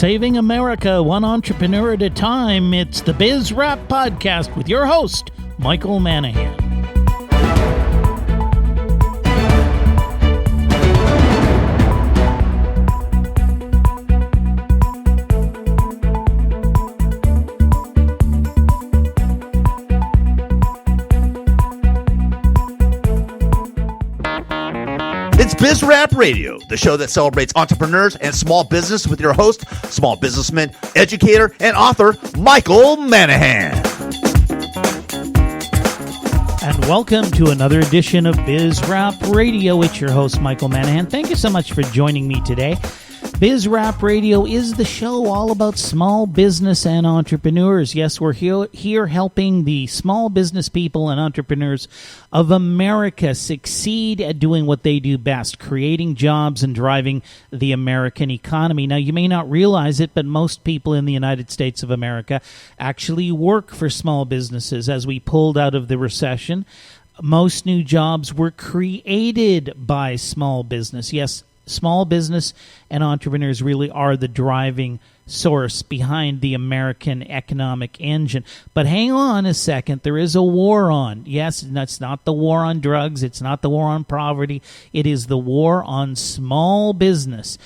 Saving America one entrepreneur at a time. It's the Biz Wrap Podcast with your host, Michael Manahan. It's Biz Wrap Radio, the show that celebrates entrepreneurs and small business with your host, small businessman, educator, and author, Michael Manahan. And welcome to another edition of Biz Wrap Radio. It's your host, Michael Manahan. Thank you so much for joining me today. Biz Wrap Radio is the show all about small business and entrepreneurs. Yes, we're here helping the small business people and entrepreneurs of America succeed at doing what they do best, creating jobs and driving the American economy. Now, you may not realize it, but most people in the United States of America actually work for small businesses. As we pulled out of the recession, most new jobs were created by small business. Yes, small business and entrepreneurs really are the driving source behind the American economic engine. But hang on a second, there is a war on. Yes, that's not the war on drugs, it's not the war on poverty, it is the war on small business.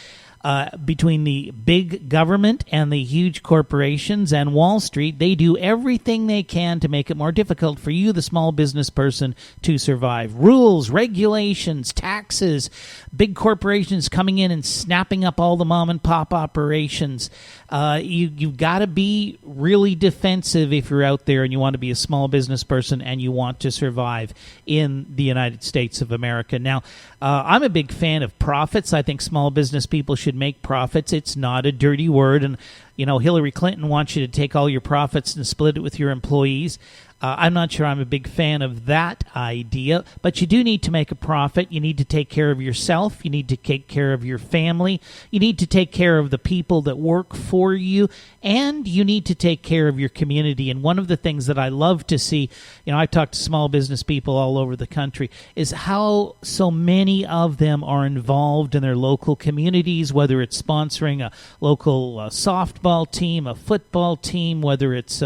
Between the big government and the huge corporations and Wall Street, they do everything they can to make it more difficult for you, the small business person, to survive. Rules, regulations, taxes, big corporations coming in and snapping up all the mom-and-pop operations. You've got to be really defensive if you're out there and you want to be a small business person and you want to survive in the United States of America. Now, I'm a big fan of profits. I think small business people should make profits. It's not a dirty word. And, you know, Hillary Clinton wants you to take all your profits and split it with your employees. I'm not sure I'm a big fan of that idea, but you do need to make a profit. You need to take care of yourself. You need to take care of your family. You need to take care of the people that work for you, and you need to take care of your community. And one of the things that I love to see, you know, I talk to small business people all over the country, is how so many of them are involved in their local communities, whether it's sponsoring a local softball team, a football team, whether it's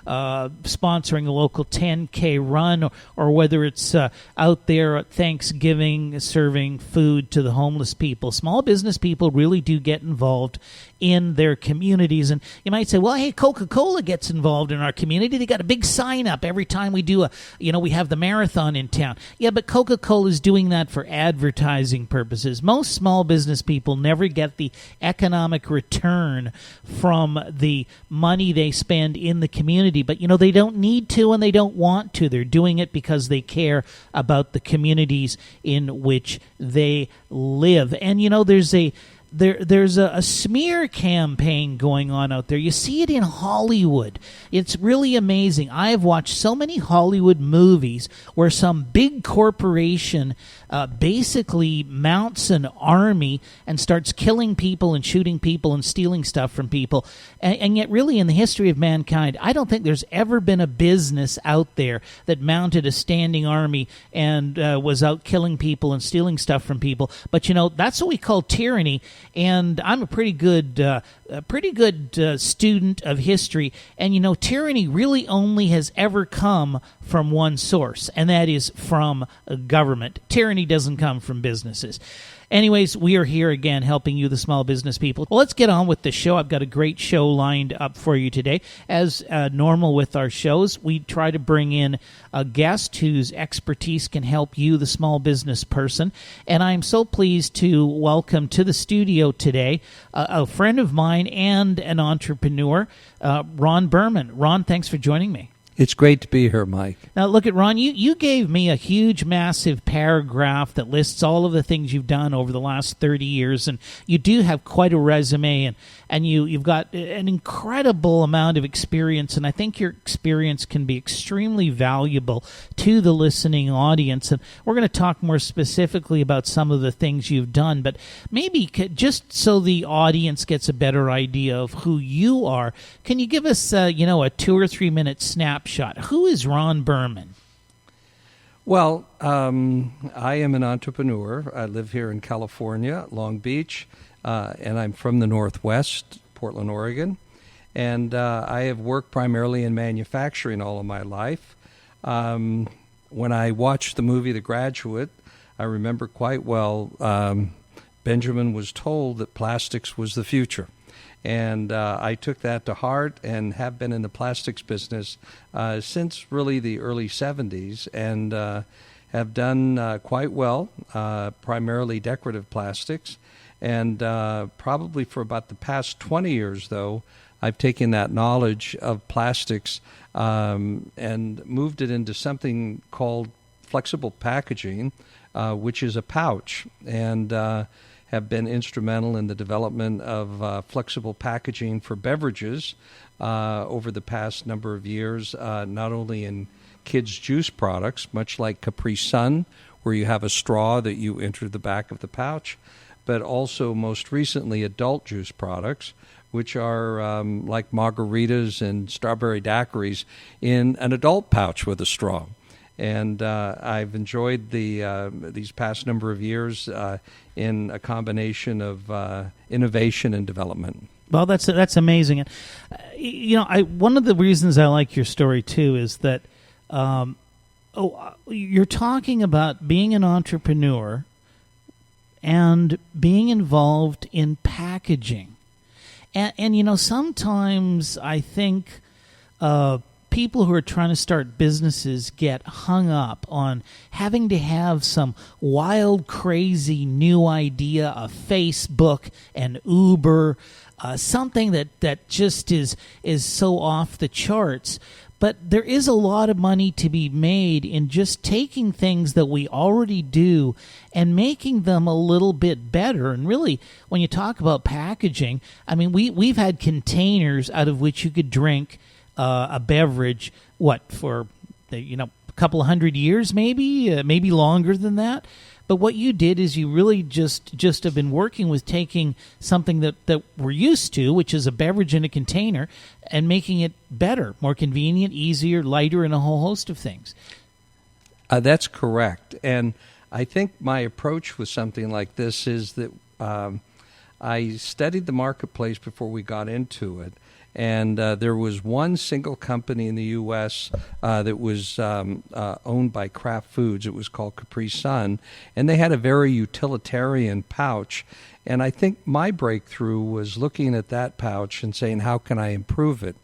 sponsoring a local 10K run, or whether it's out there at Thanksgiving serving food to the homeless people. Small business people really do get involved in their communities. And you might say, well, hey, Coca-Cola gets involved in our community. They got a big sign up every time we do we have the marathon in town. Yeah, but Coca-Cola is doing that for advertising purposes. Most small business people never get the economic return from the money they spend in the community. But, you know, they don't need to and they don't want to. They're doing it because they care about the communities in which they live. And, you know, there's a smear campaign going on out there. You see it in Hollywood. It's really amazing. I have watched so many Hollywood movies where some big corporation basically mounts an army and starts killing people and shooting people and stealing stuff from people. And yet really in the history of mankind, I don't think there's ever been a business out there that mounted a standing army and was out killing people and stealing stuff from people. But, you know, that's what we call tyranny. And I'm a pretty good student of history. And, you know, tyranny really only has ever come from one source, and that is from government. Tyranny doesn't come from businesses. Anyways, we are here again helping you, the small business people. Well, let's get on with the show. I've got a great show lined up for you today. As normal with our shows, we try to bring in a guest whose expertise can help you, the small business person. And I'm so pleased to welcome to the studio today a friend of mine and an entrepreneur, Ron Berman. Ron, thanks for joining me. It's great to be here, Mike. Now, look at Ron. You gave me a huge, massive paragraph that lists all of the things you've done over the last 30 years, and you do have quite a resume, and you've got an incredible amount of experience, and I think your experience can be extremely valuable to the listening audience. And we're going to talk more specifically about some of the things you've done, but maybe just so the audience gets a better idea of who you are, can you give us a 2 or 3 minute snapshot? Who is Ron Berman? Well, I am an entrepreneur. I live here in California, Long Beach, and I'm from the Northwest Portland, Oregon. And I have worked primarily in manufacturing all of my life. When I watched the movie The Graduate, I remember quite well Benjamin was told that plastics was the future. And I took that to heart and have been in the plastics business since really the early 70s and have done quite well, primarily decorative plastics. And probably for about the past 20 years, though, I've taken that knowledge of plastics and moved it into something called flexible packaging, which is a pouch, and have been instrumental in the development of flexible packaging for beverages over the past number of years, not only in kids' juice products, much like Capri Sun, where you have a straw that you enter the back of the pouch, but also most recently adult juice products, which are like margaritas and strawberry daiquiris in an adult pouch with a straw. And I've enjoyed these past number of years in a combination of innovation and development. Well, that's amazing. One of the reasons I like your story too is that you're talking about being an entrepreneur and being involved in packaging, and sometimes I think people who are trying to start businesses get hung up on having to have some wild, crazy new idea, a Facebook, an Uber, something that just is so off the charts. But there is a lot of money to be made in just taking things that we already do and making them a little bit better. And really, when you talk about packaging, I mean, we've had containers out of which you could drink a beverage, for a couple of 100 years, maybe longer than that. But what you did is you really just have been working with taking something that we're used to, which is a beverage in a container, and making it better, more convenient, easier, lighter, and a whole host of things. That's correct. And I think my approach with something like this is that I studied the marketplace before we got into it. And there was one single company in the U.S. That was owned by Kraft Foods. It was called Capri Sun, and they had a very utilitarian pouch. And I think my breakthrough was looking at that pouch and saying, how can I improve it?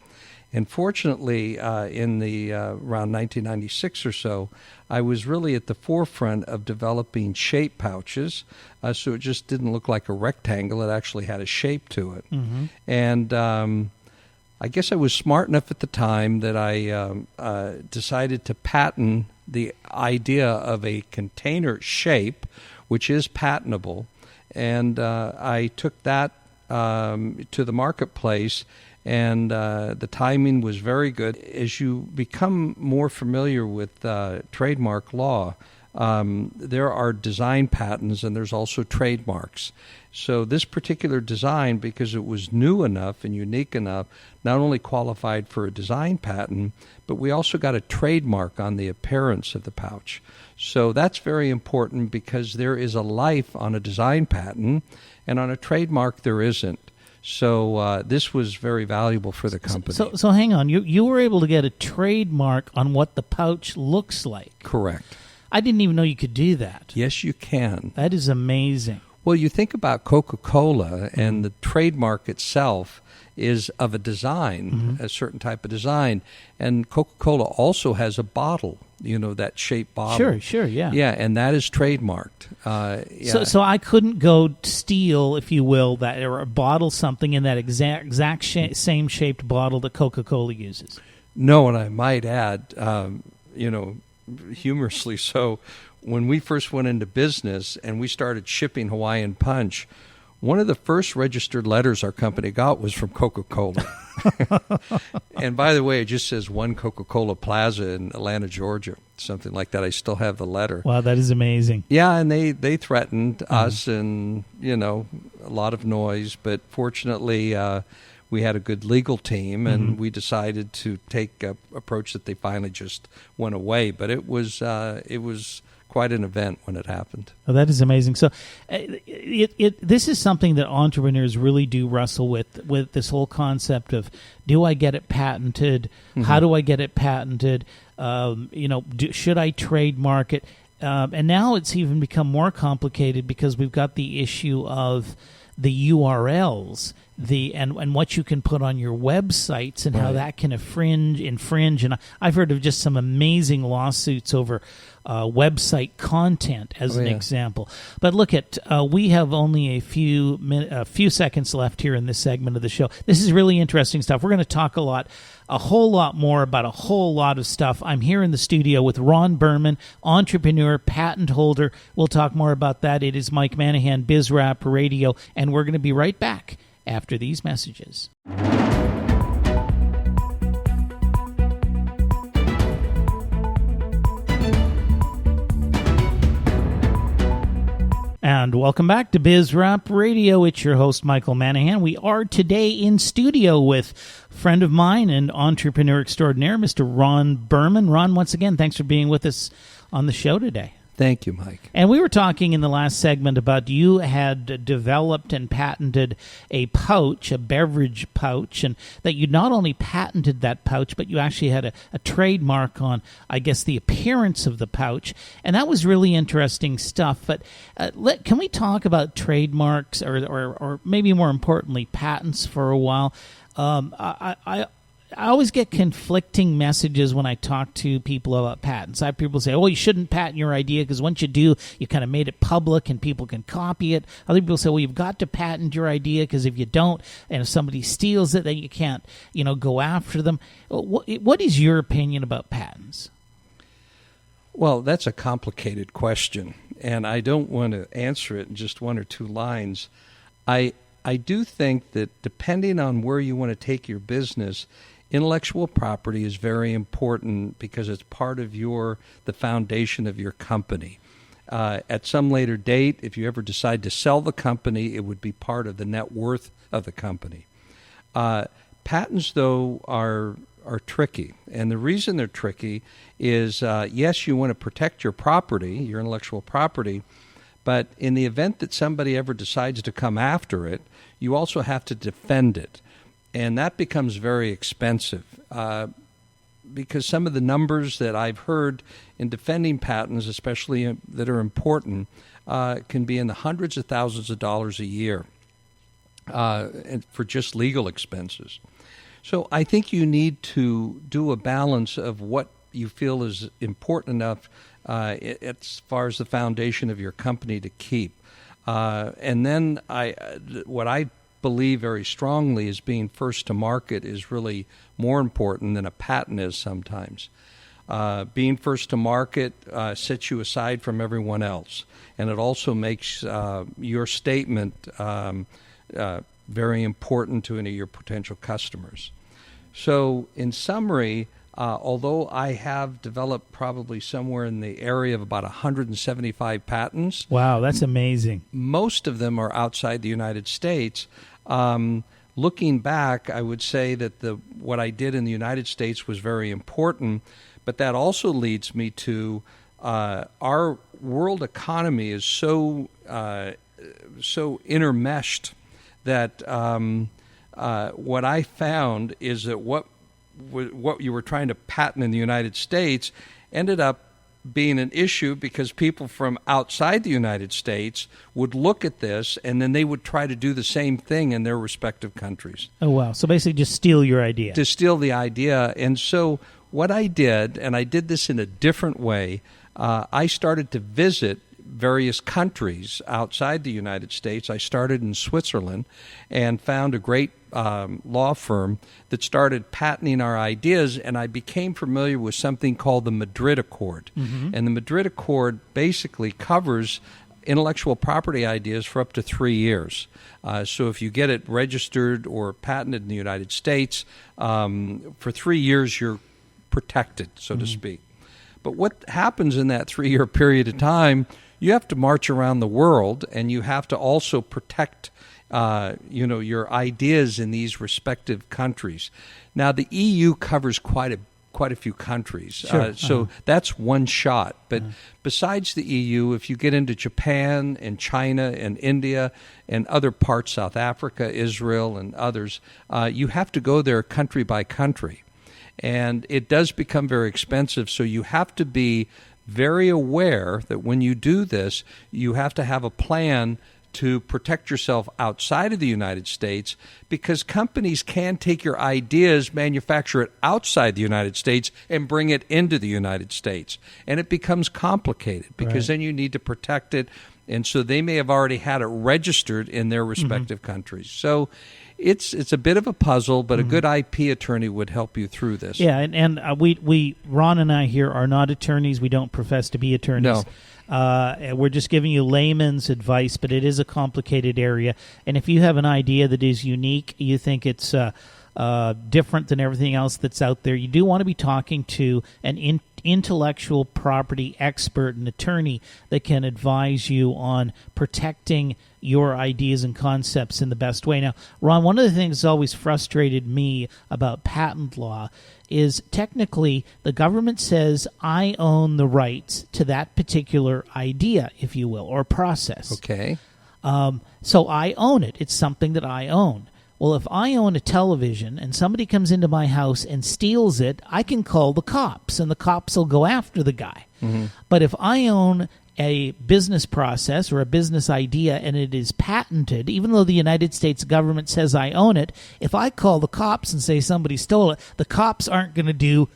And fortunately, in the around 1996 or so, I was really at the forefront of developing shape pouches, so it just didn't look like a rectangle. It actually had a shape to it. Mm-hmm. And I guess I was smart enough at the time that I decided to patent the idea of a container shape, which is patentable. And I took that to the marketplace, and the timing was very good. As you become more familiar with trademark law, there are design patents and there's also trademarks. So this particular design, because it was new enough and unique enough, not only qualified for a design patent, but we also got a trademark on the appearance of the pouch. So that's very important because there is a life on a design patent, and on a trademark there isn't. So this was very valuable for the company. So hang on. You were able to get a trademark on what the pouch looks like. Correct. I didn't even know you could do that. Yes, you can. That is amazing. Well, you think about Coca-Cola, and the trademark itself is of a design, mm-hmm. a certain type of design. And Coca-Cola also has a bottle, that shaped bottle. Sure, yeah. Yeah, and that is trademarked. Yeah. So I couldn't go steal, if you will, that or bottle something in that exact same shaped bottle that Coca-Cola uses. No, and I might add, humorously so, when we first went into business and we started shipping Hawaiian Punch, one of the first registered letters our company got was from Coca-Cola. And by the way, it just says One Coca-Cola Plaza in Atlanta, Georgia, something like that. I still have the letter. Wow, that is amazing. Yeah, and they threatened us and, a lot of noise. But fortunately, we had a good legal team, and mm-hmm. we decided to take an approach that they finally just went away. But it was quite an event when it happened. Oh, that is amazing. So, this is something that entrepreneurs really do wrestle with this whole concept of, do I get it patented? Mm-hmm. How do I get it patented? Should I trademark it? And now it's even become more complicated because we've got the issue of the URLs, and what you can put on your websites, and how that can infringe. And I've heard of just some amazing lawsuits over website content, as an example. But look at, we have only a few seconds left here in this segment of the show. This is really interesting stuff. We're going to talk a whole lot more about a whole lot of stuff. I'm here in the studio with Ron Berman, entrepreneur, patent holder. We'll talk more about that. It is Mike Manahan, BizRap Radio, and we're going to be right back after these messages. And welcome back to BizRap Radio. It's your host, Michael Manahan. We are today in studio with a friend of mine and entrepreneur extraordinaire, Mr. Ron Berman. Ron, once again, thanks for being with us on the show today. Thank you, Mike. And we were talking in the last segment about you had developed and patented a pouch, a beverage pouch, and that you not only patented that pouch, but you actually had a trademark on, I guess, the appearance of the pouch. And that was really interesting stuff. But can we talk about trademarks or maybe more importantly, patents for a while? I always get conflicting messages when I talk to people about patents. I have people say, oh, you shouldn't patent your idea because once you do, you kind of made it public and people can copy it. Other people say, well, you've got to patent your idea because if you don't, and if somebody steals it, then you can't, go after them. What is your opinion about patents? Well, that's a complicated question, and I don't want to answer it in just one or two lines. I do think that depending on where you want to take your business, intellectual property is very important because it's part of the foundation of your company. At some later date, if you ever decide to sell the company, it would be part of the net worth of the company. Patents, though, are tricky. And the reason they're tricky is, yes, you want to protect your property, your intellectual property, but in the event that somebody ever decides to come after it, you also have to defend it. And that becomes very expensive because some of the numbers that I've heard in defending patents, especially that are important, can be in the hundreds of thousands of dollars a year for just legal expenses. So I think you need to do a balance of what you feel is important enough as far as the foundation of your company to keep. And then what I believe very strongly is being first to market is really more important than a patent is sometimes. Being first to market sets you aside from everyone else, and it also makes your statement very important to any of your potential customers. So in summary, although I have developed probably somewhere in the area of about 175 patents. Wow, that's amazing. Most of them are outside the United States. Looking back, I would say that what I did in the United States was very important, but that also leads me to our world economy is so intermeshed that what I found is that what you were trying to patent in the United States ended up being an issue because people from outside the United States would look at this and then they would try to do the same thing in their respective countries. Oh, wow. So basically just steal your idea. To steal the idea. And so what I did, and I did this in a different way, I started to visit various countries outside the United States. I started in Switzerland and found a great law firm that started patenting our ideas, and I became familiar with something called the Madrid Accord. Mm-hmm. And the Madrid Accord basically covers intellectual property ideas for up to 3 years. So if you get it registered or patented in the United States, for 3 years you're protected, so to speak. But what happens in that 3-year period of time, you have to march around the world, and you have to also protect your ideas in these respective countries. Now, the EU covers quite quite a few countries. Sure. So that's one shot. But besides the EU, if you get into Japan and China and India and other parts, South Africa, Israel, and others, you have to go there country by country. And it does become very expensive, so you have to be very aware that when you do this, you have to have a plan to protect yourself outside of the United States, because companies can take your ideas, manufacture it outside the United States, and bring it into the United States. And it becomes complicated because then you need to protect it. And so they may have already had it registered in their respective countries. So it's a bit of a puzzle, but a good IP attorney would help you through this. Yeah, and we Ron and I here are not attorneys. We don't profess to be attorneys. No. We're just giving you layman's advice, but it is a complicated area. And if you have an idea that is unique, you think it's different than everything else that's out there, you do want to be talking to an intellectual property expert, an attorney that can advise you on protecting your ideas and concepts in the best way. Now, Ron, one of the things that's always frustrated me about patent law is technically the government says I own the rights to that particular idea, if you will, or process. Okay. So I own it. It's something that I own. Well, if I own a television and somebody comes into my house and steals it, I can call the cops, and the cops will go after the guy. But if I own a business process or a business idea and it is patented, even though the United States government says I own it, if I call the cops and say somebody stole it, the cops aren't going to do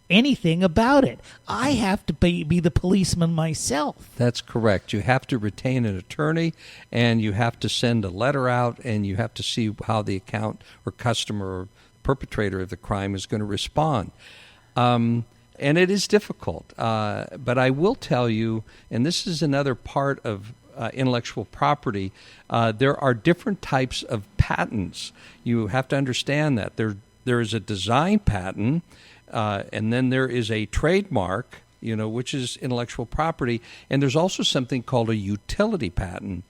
anything about it. I have to be the policeman myself. That's correct. You have to retain an attorney, and you have to send a letter out, and you have to see how the account or customer or perpetrator of the crime is going to respond. And it is difficult. But I will tell you, and this is another part of intellectual property, there are different types of patents. You have to understand that. There is a design patent, and then there is a trademark, which is intellectual property, and there's also something called a utility patent.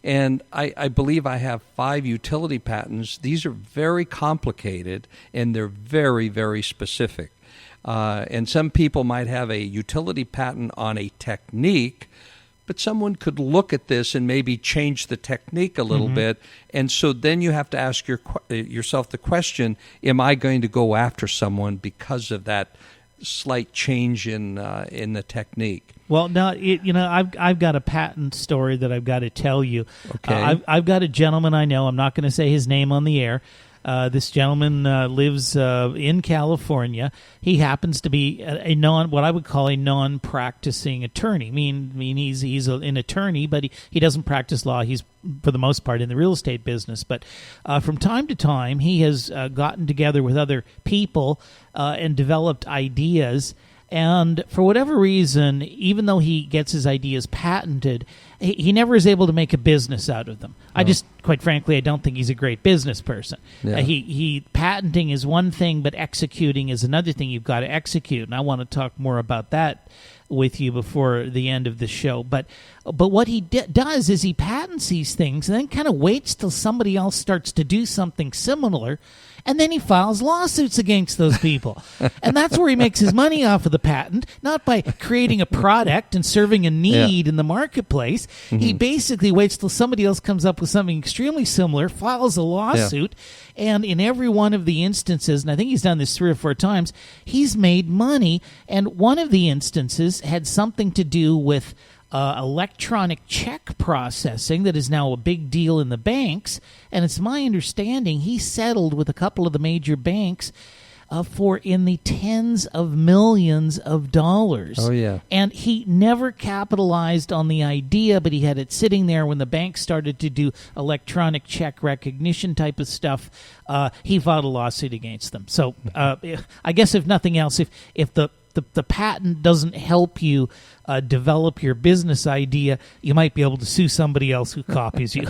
And I believe I have 5 utility patents. These are very complicated, and they're very, very specific. And some people might have a utility patent on a technique, but someone could look at this and maybe change the technique a little bit. And so then you have to ask yourself the question, am I going to go after someone because of that slight change in the technique? Well, now, I've got a patent story that I've got to tell you. Okay. I've got a gentleman I know. I'm not going to say his name on the air. This gentleman lives in California. He happens to be what I would call a non-practicing attorney. I mean, he's an attorney, but he doesn't practice law. He's for the most part in the real estate business. But from time to time, he has gotten together with other people and developed ideas. And for whatever reason, even though he gets his ideas patented, he never is able to make a business out of them. I just, quite frankly, I don't think he's a great business person. Yeah. He patenting is one thing, but executing is another thing. You've got to execute, and I want to talk more about that with you before the end of the show. But what he does is he patents these things and then kind of waits till somebody else starts to do something similar, and then he files lawsuits against those people. And that's where he makes his money off of the patent, not by creating a product and serving a need in the marketplace. He basically waits till somebody else comes up with something extremely similar, files a lawsuit, and in every one of the instances, and I think he's done this 3 or 4 times, he's made money. And one of the instances had something to do with electronic check processing that is now a big deal in the banks. And it's my understanding he settled with a couple of the major banks for in the tens of millions of dollars. Oh, yeah. And he never capitalized on the idea, but he had it sitting there when the bank started to do electronic check recognition type of stuff. He filed a lawsuit against them. So I guess if nothing else, if the patent doesn't help you develop your business idea, you might be able to sue somebody else who copies you.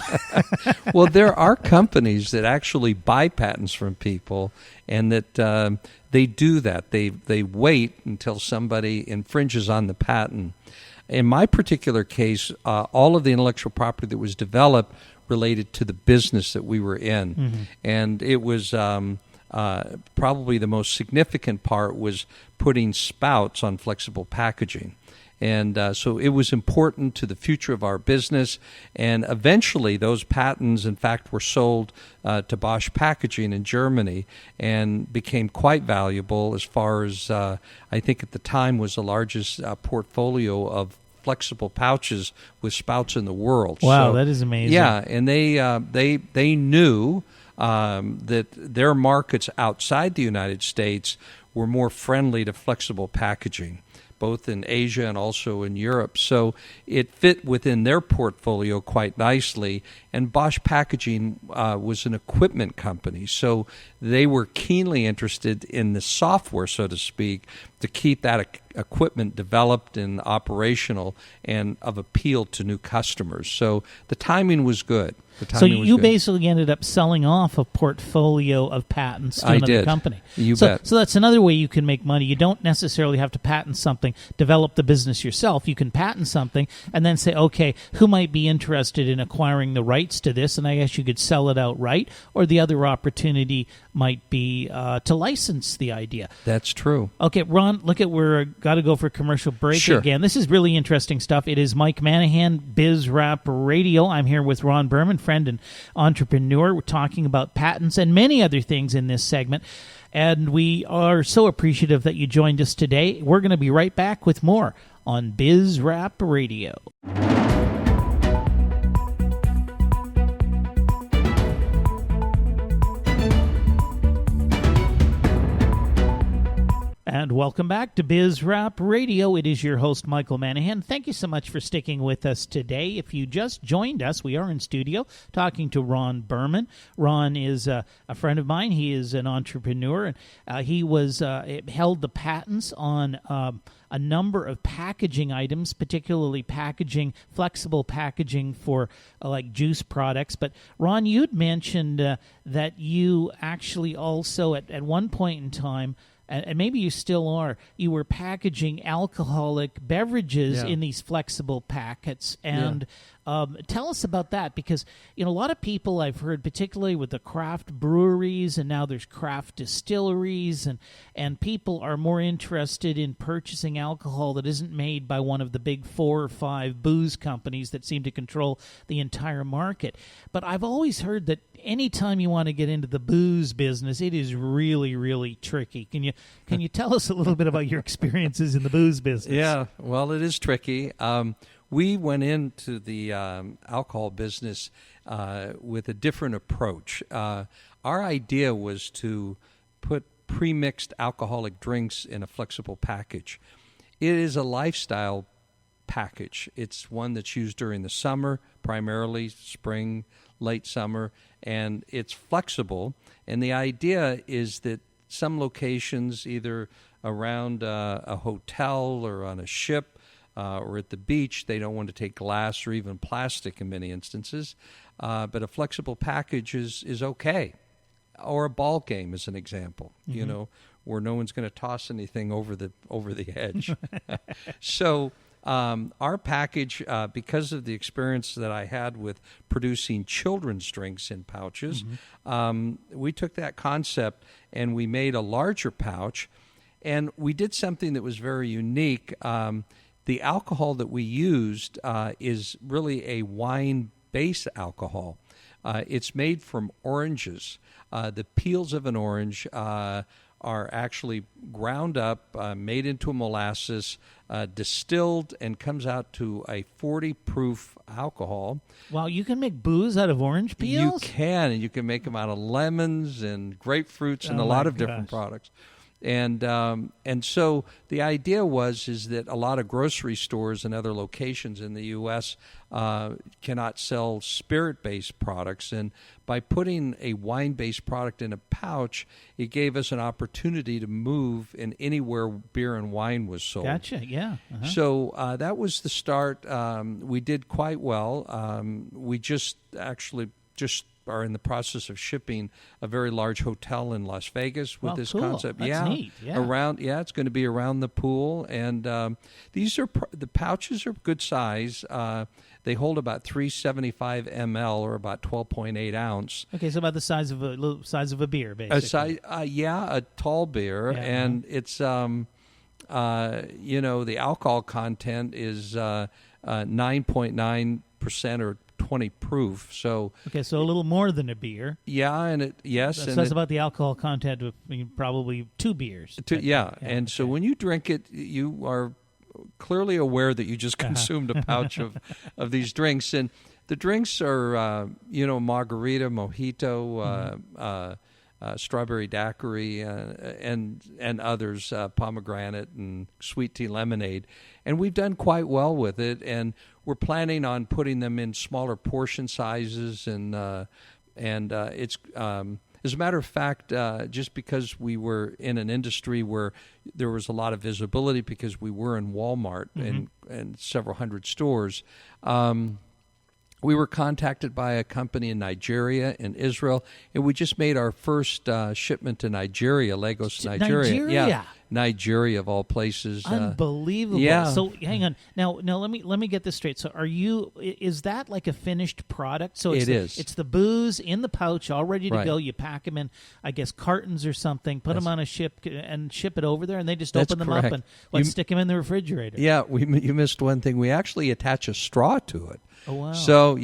Well, there are companies that actually buy patents from people, and that they do that. They wait until somebody infringes on the patent. In my particular case, all of the intellectual property that was developed related to the business that we were in. And it was probably the most significant part was putting spouts on flexible packaging. And so it was important to the future of our business. And eventually those patents, in fact, were sold to Bosch Packaging in Germany and became quite valuable as far as, I think at the time, was the largest portfolio of flexible pouches with spouts in the world. Wow, so, that is amazing. Yeah, and they knew that their markets outside the United States were more friendly to flexible packaging, both in Asia and also in Europe. So it fit within their portfolio quite nicely. And Bosch Packaging was an equipment company, so they were keenly interested in the software, so to speak, to keep that equipment developed and operational and of appeal to new customers. So the timing was good. So you basically ended up selling off a portfolio of patents to another company. You bet. So that's another way you can make money. You don't necessarily have to patent something, develop the business yourself. You can patent something and then say, okay, who might be interested in acquiring the rights to this? And I guess you could sell it outright, or the other opportunity might be to license the idea. That's true. Okay, Ron, look at we're got to go for commercial break Sure. again. This is really interesting stuff. It is Mike Manahan, Biz Rap Radio. I'm here with Ron Berman, friend and entrepreneur. We're talking about patents and many other things in this segment. And we are so appreciative that you joined us today. We're going to be right back with more on Biz Rap Radio. And welcome back to Biz Rap Radio. It is your host, Michael Manahan. Thank you so much for sticking with us today. If you just joined us, we are in studio talking to Ron Berman. Ron is a friend of mine. He is an entrepreneur, and he held the patents on a number of packaging items, particularly flexible packaging for like juice products. But Ron, you'd mentioned that you actually also at one point in time, and maybe you still are, you were packaging alcoholic beverages in these flexible packets. And tell us about that, because a lot of people I've heard, particularly with the craft breweries, and now there's craft distilleries, and people are more interested in purchasing alcohol that isn't made by one of the big 4 or 5 booze companies that seem to control the entire market. But I've always heard that anytime you want to get into the booze business, it is really, really tricky. Can you tell us a little bit about your experiences in the booze business? Yeah, well, it is tricky. We went into the alcohol business with a different approach. Our idea was to put pre-mixed alcoholic drinks in a flexible package. It is a lifestyle package. It's one that's used during the summer, primarily spring, late summer, and it's flexible. And the idea is that some locations, either around a hotel or on a ship or at the beach, they don't want to take glass or even plastic in many instances. But a flexible package is okay. Or a ball game is an example, where no one's going to toss anything over the edge. So our package, because of the experience that I had with producing children's drinks in pouches, we took that concept and we made a larger pouch, and we did something that was very unique. The alcohol that we used is really a wine-based alcohol. It's made from oranges. The peels of an orange are actually ground up, made into a molasses, distilled, and comes out to a 40-proof alcohol. Wow, you can make booze out of orange peels? You can, and you can make them out of lemons and grapefruits and a lot of different products. And so the idea is that a lot of grocery stores and other locations in the U.S. Cannot sell spirit-based products, and by putting a wine-based product in a pouch, it gave us an opportunity to move in anywhere beer and wine was sold. Gotcha, yeah. Uh-huh. So that was the start. We did quite well. We just are in the process of shipping a very large hotel in Las Vegas with this cool. concept. That's neat. Yeah. It's going to be around the pool, and the pouches are good size. They hold about 375 ml, or about 12.8 ounce. Okay, so about the size of a beer, basically. A tall beer, Yeah, and it's the alcohol content is 9.9% or 20 proof. So okay, so a little more than a beer. yeah, and So that's about the alcohol content of probably 2 beers. And so when you drink it, you are clearly aware that you just consumed a pouch of these drinks. And the drinks are, margarita, mojito, strawberry daiquiri, and others, pomegranate and sweet tea lemonade. And we've done quite well with it. And we're planning on putting them in smaller portion sizes. And it's... as a matter of fact, just because we were in an industry where there was a lot of visibility because we were in Walmart and several hundred stores, we were contacted by a company in Nigeria and Israel, and we just made our first shipment to Nigeria, Lagos, Nigeria. Yeah, Nigeria of all places. Unbelievable. Yeah. So hang on. Now let me get this straight. So is that like a finished product? So it is. It's the booze in the pouch, all ready to Right. go. You pack them in, I guess, cartons or something, put them on a ship and ship it over there, and they just That's open them correct. up and stick them in the refrigerator. Yeah, you missed one thing. We actually attach a straw to it. Oh, wow. So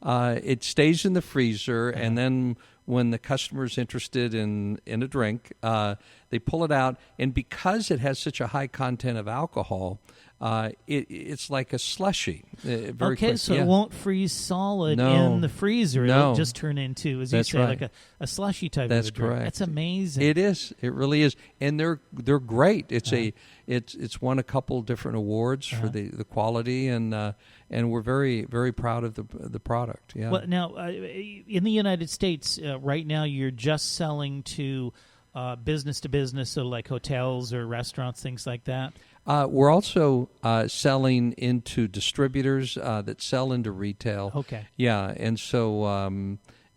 it stays in the freezer, and then when the customer's interested in a drink, they pull it out, and because it has such a high content of alcohol, it's like a slushie. So it won't freeze solid No. in the freezer. No. It'll just turn into, as you That's say, right. like a slushy type That's of a drink. correct. That's amazing. It is. It really is, and they're great. It's won a couple different awards for the quality, and we're very, very proud of the product. Yeah. Well, now in the United States, right now you're just selling to business to business, so like hotels or restaurants, things like that. We're also selling into distributors that sell into retail. Okay. Yeah, and so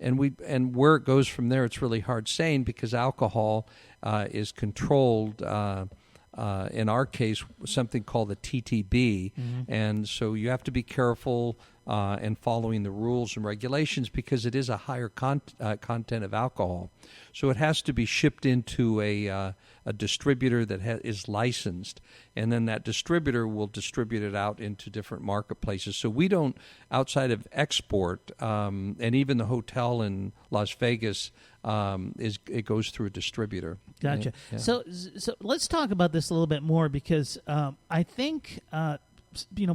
and where it goes from there, it's really hard saying because alcohol is controlled. In our case, something called the TTB, and so you have to be careful and following the rules and regulations because it is a higher content of alcohol. So it has to be shipped into a distributor that is licensed, and then that distributor will distribute it out into different marketplaces. So we don't, outside of export, and even the hotel in Las Vegas, it goes through a distributor. Gotcha. Yeah. So let's talk about this a little bit more because I think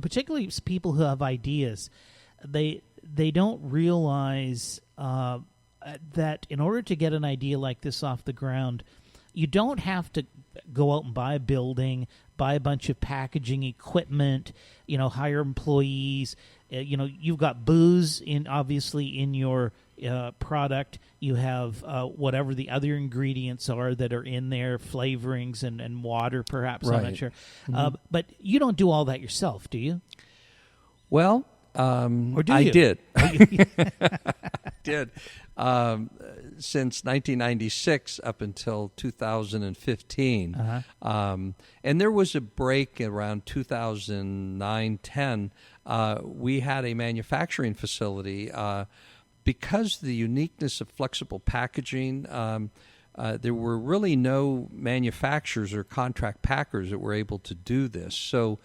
particularly people who have ideas, they don't realize that in order to get an idea like this off the ground, you don't have to go out and buy a building, buy a bunch of packaging equipment, hire employees. You've got booze obviously in your product. You have whatever the other ingredients are that are in there, flavorings and water, perhaps. Right. I'm not sure. But you don't do all that yourself, do you? Well, Or do I you? did. Did. Since 1996 up until 2015. And there was a break around 2009-10. We had a manufacturing facility. Because of the uniqueness of flexible packaging, there were really no manufacturers or contract packers that were able to do this. So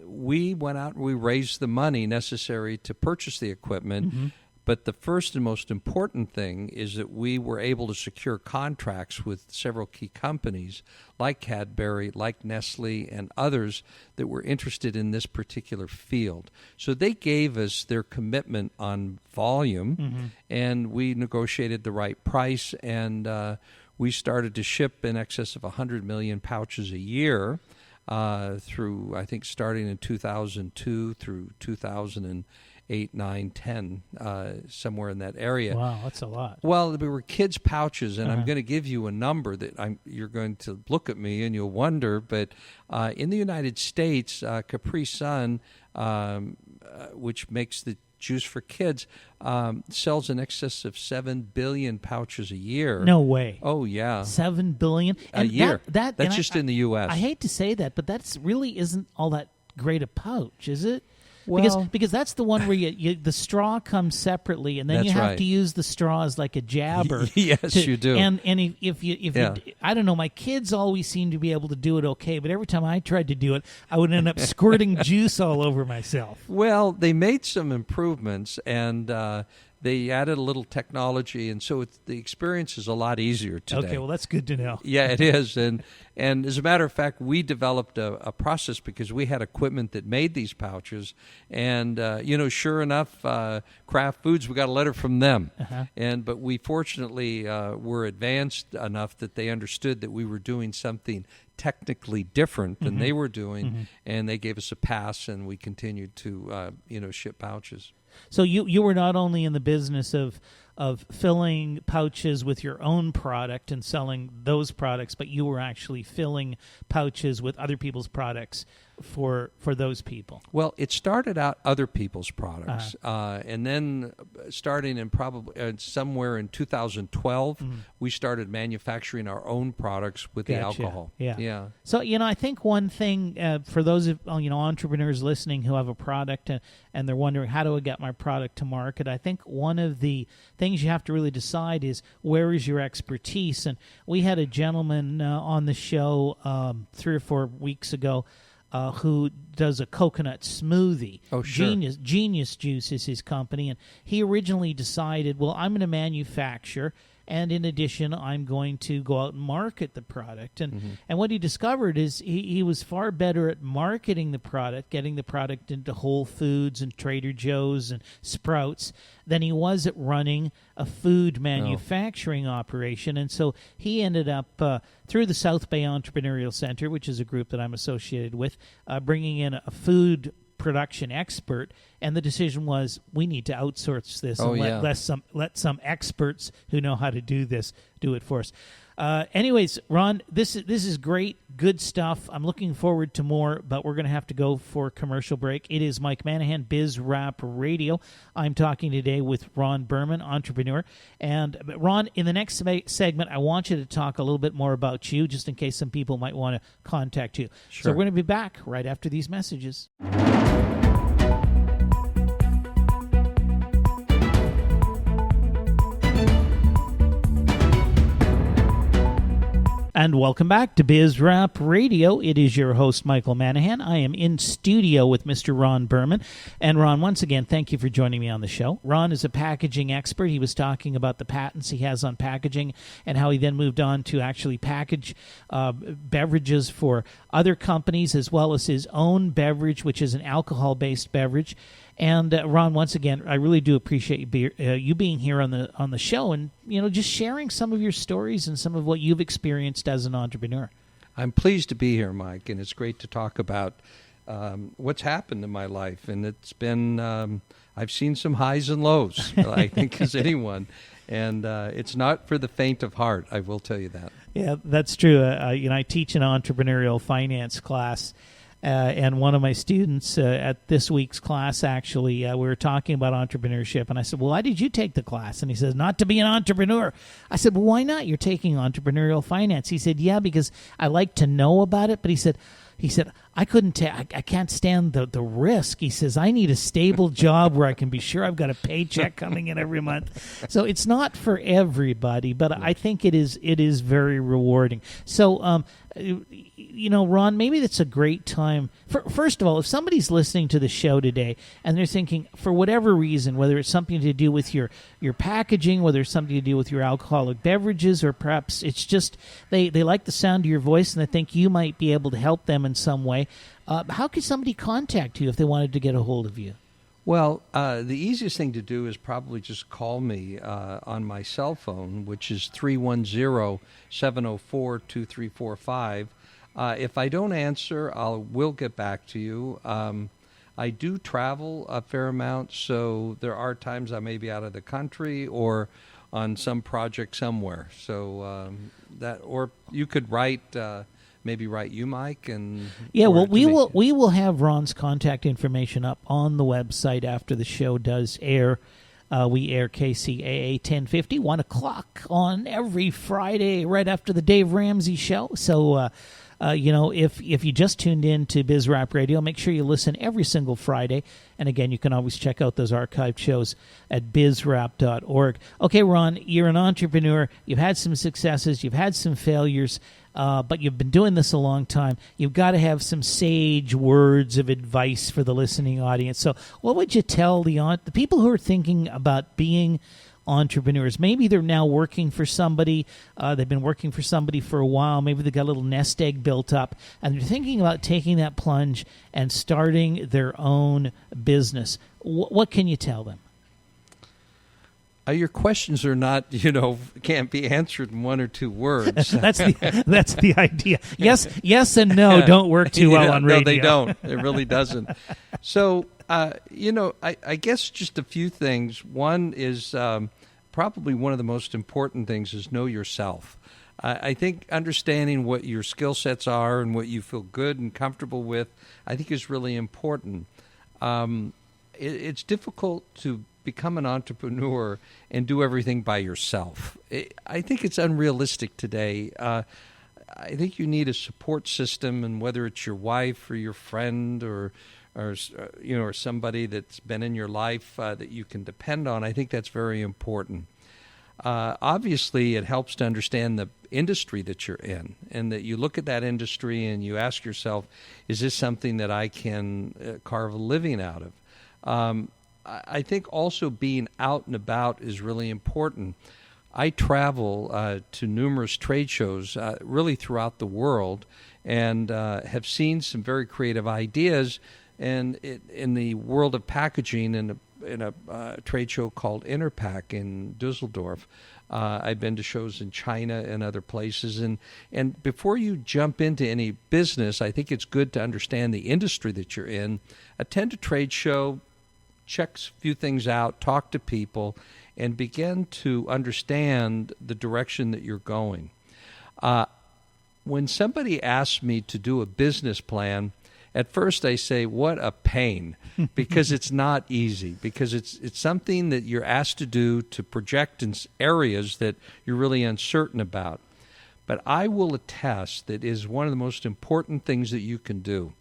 we went out and we raised the money necessary to purchase the equipment. But the first and most important thing is that we were able to secure contracts with several key companies like Cadbury, like Nestle, and others that were interested in this particular field. So they gave us their commitment on volume, and we negotiated the right price, and we started to ship in excess of 100 million pouches a year through, I think, starting in 2002 through 2008, 9, 10, somewhere in that area. Wow, that's a lot. Well, we were kids' pouches, and I'm going to give you a number that you're going to look at me and you'll wonder, but in the United States, Capri Sun, which makes the juice for kids, sells in excess of 7 billion pouches a year. No way. Oh, yeah. 7 billion? A year. That's and just in the U.S. I hate to say that, but that's really isn't all that great a pouch, is it? Because that's the one where the straw comes separately, and then That's you have right. to use the straw as like a jabber. Yes, you do. And if you Yeah. I don't know, my kids always seem to be able to do it okay, but every time I tried to do it, I would end up squirting juice all over myself. Well, they made some improvements, and they added a little technology, and so the experience is a lot easier today. Okay, well, that's good to know. Yeah, it is. And as a matter of fact, we developed a process because we had equipment that made these pouches. And, sure enough, Kraft Foods, we got a letter from them. But we fortunately were advanced enough that they understood that we were doing something technically different than they were doing. And they gave us a pass, and we continued to, ship pouches. So you were not only in the business of filling pouches with your own product and selling those products, but you were actually filling pouches with other people's products for those people. Well, it started out other people's products, and then starting in probably somewhere in 2012, we started manufacturing our own products with the alcohol. Yeah. So I think one thing for those of entrepreneurs listening who have a product and they're wondering, how do I get my product to market? I think one of the things you have to really decide is, where is your expertise? And we had a gentleman on the show 3 or 4 weeks ago who does a coconut smoothie. Oh, sure. Genius Juice is his company, and he originally decided, well, I'm going to manufacture, and in addition, I'm going to go out and market the product. And what he discovered is he was far better at marketing the product, getting the product into Whole Foods and Trader Joe's and Sprouts, than he was at running a food manufacturing operation. And so he ended up, through the South Bay Entrepreneurial Center, which is a group that I'm associated with, bringing in a food production expert, and the decision was, we need to outsource this and let some experts who know how to do this do it for us. Anyways, Ron, this is great, good stuff. I'm looking forward to more, but we're going to have to go for a commercial break. It is Mike Manahan, Biz Rap Radio. I'm talking today with Ron Berman, entrepreneur. And Ron, in the next segment, I want you to talk a little bit more about you, just in case some people might want to contact you. Sure. So we're going to be back right after these messages. And welcome back to Biz Rap Radio. It is your host, Michael Manahan. I am in studio with Mr. Ron Berman. And Ron, once again, thank you for joining me on the show. Ron is a packaging expert. He was talking about the patents he has on packaging and how he then moved on to actually package beverages for other companies, as well as his own beverage, which is an alcohol-based beverage. And Ron, once again, I really do appreciate you being here on the show, and just sharing some of your stories and some of what you've experienced as an entrepreneur. I'm pleased to be here, Mike, and it's great to talk about what's happened in my life. And it's been I've seen some highs and lows, I think, as anyone. And it's not for the faint of heart, I will tell you that. Yeah, that's true. I teach an entrepreneurial finance class. And one of my students at this week's class, actually, we were talking about entrepreneurship. And I said, well, why did you take the class? And he says, not to be an entrepreneur. I said, well, why not? You're taking entrepreneurial finance. He said, yeah, because I like to know about it. But he said, I can't stand the risk. He says, I need a stable job where I can be sure I've got a paycheck coming in every month. So it's not for everybody, but I think it is very rewarding. So, Ron, maybe that's a great time. First of all, if somebody's listening to the show today and they're thinking, for whatever reason, whether it's something to do with your packaging, whether it's something to do with your alcoholic beverages, or perhaps it's just they like the sound of your voice and they think you might be able to help them in some way, how could somebody contact you if they wanted to get a hold of you? Well, the easiest thing to do is probably just call me on my cell phone, which is 310-704-2345. If I don't answer, we'll get back to you. I do travel a fair amount, so there are times I may be out of the country or on some project somewhere. So or you could write. Maybe write you, Mike, and we will have Ron's contact information up on the website after the show does air. We air KCAA 1050, 1 o'clock on every Friday, right after the Dave Ramsey show. So if you just tuned in to Biz Rap Radio, make sure you listen every single Friday. And again, you can always check out those archived shows at bizrap.org. Okay, Ron, you're an entrepreneur. You've had some successes. You've had some failures. But you've been doing this a long time. You've got to have some sage words of advice for the listening audience. So what would you tell the people who are thinking about being entrepreneurs? Maybe they're now working for somebody. They've been working for somebody for a while. Maybe they've got a little nest egg built up, and they're thinking about taking that plunge and starting their own business. What can you tell them? Your questions are not, can't be answered in one or two words. That's the idea. Yes, and no don't work too well on radio. No, they don't. It really doesn't. So, I guess just a few things. One is probably one of the most important things is know yourself. I think understanding what your skill sets are and what you feel good and comfortable with, I think is really important. It's difficult to become an entrepreneur and do everything by yourself. I think it's unrealistic today. I think you need a support system, and whether it's your wife or your friend or somebody that's been in your life that you can depend on, I think that's very important. Obviously, it helps to understand the industry that you're in, and that you look at that industry and you ask yourself, is this something that I can carve a living out of? I think also being out and about is really important. I travel to numerous trade shows really throughout the world, and have seen some very creative ideas. And in the world of packaging, in a trade show called Interpack in Dusseldorf, I've been to shows in China and other places. And before you jump into any business, I think it's good to understand the industry that you're in. Attend a trade show, check a few things out, talk to people, and begin to understand the direction that you're going. When somebody asks me to do a business plan, at first I say, what a pain, because it's not easy, because it's something that you're asked to do to project in areas that you're really uncertain about. But I will attest that it is one of the most important things that you can do.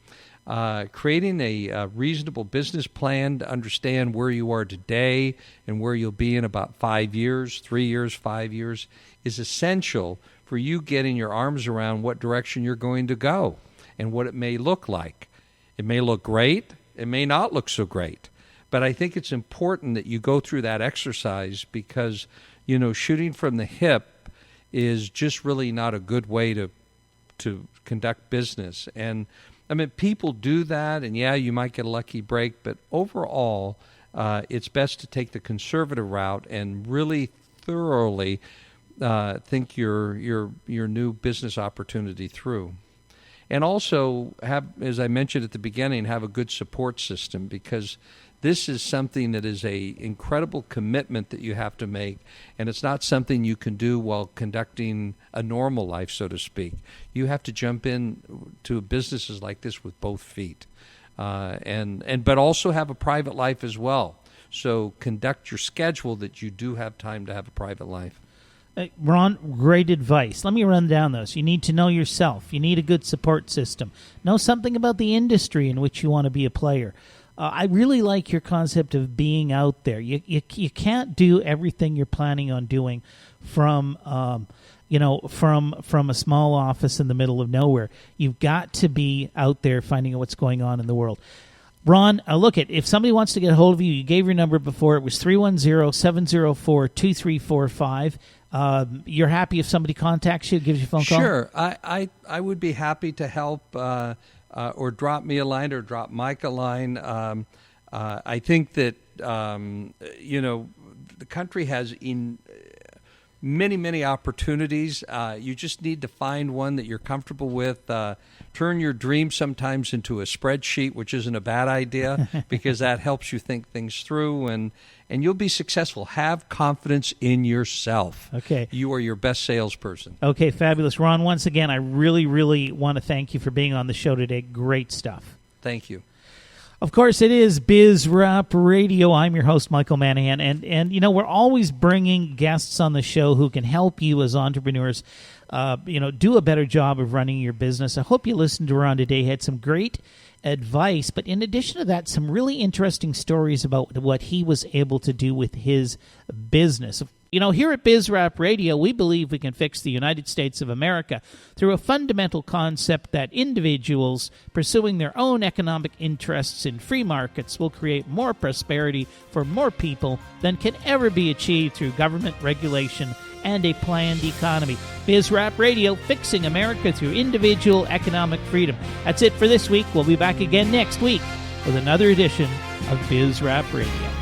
Creating a reasonable business plan to understand where you are today and where you'll be in about 5 years, 3 years, 5 years is essential for you getting your arms around what direction you're going to go and what it may look like. It may look great. It may not look so great. But I think it's important that you go through that exercise because, shooting from the hip is just really not a good way to conduct business. And I mean, people do that, and you might get a lucky break, but overall, it's best to take the conservative route and really thoroughly think your new business opportunity through. And also have, as I mentioned at the beginning, have a good support system, because this is something that is a incredible commitment that you have to make, and it's not something you can do while conducting a normal life, so to speak. You have to jump in to businesses like this with both feet, but also have a private life as well. So conduct your schedule that you do have time to have a private life. Ron, great advice. Let me run down those. You need to know yourself. You need a good support system. Know something about the industry in which you want to be a player. I really like your concept of being out there. You can't do everything you're planning on doing from a small office in the middle of nowhere. You've got to be out there finding out what's going on in the world. Ron, if somebody wants to get a hold of you, you gave your number before. It was 310-704-2345. You're happy if somebody contacts you, gives you a phone call? Sure. I would be happy to help or drop me a line or drop Mike a line. I think that, the country has many opportunities. You just need to find one that you're comfortable with. Turn your dream sometimes into a spreadsheet, which isn't a bad idea, because that helps you think things through, and you'll be successful. Have confidence in yourself. Okay. You are your best salesperson. Okay, fabulous. Ron, once again, I really, really want to thank you for being on the show today. Great stuff. Thank you. Of course, it is Biz Rap Radio. I'm your host, Michael Manahan, and we're always bringing guests on the show who can help you as entrepreneurs do a better job of running your business. I hope you listened to Ron today. He had some great advice, but in addition to that, some really interesting stories about what he was able to do with his business. Here at BizRap Radio, we believe we can fix the United States of America through a fundamental concept that individuals pursuing their own economic interests in free markets will create more prosperity for more people than can ever be achieved through government regulation and a planned economy. BizRap Radio, fixing America through individual economic freedom. That's it for this week. We'll be back again next week with another edition of BizRap Radio.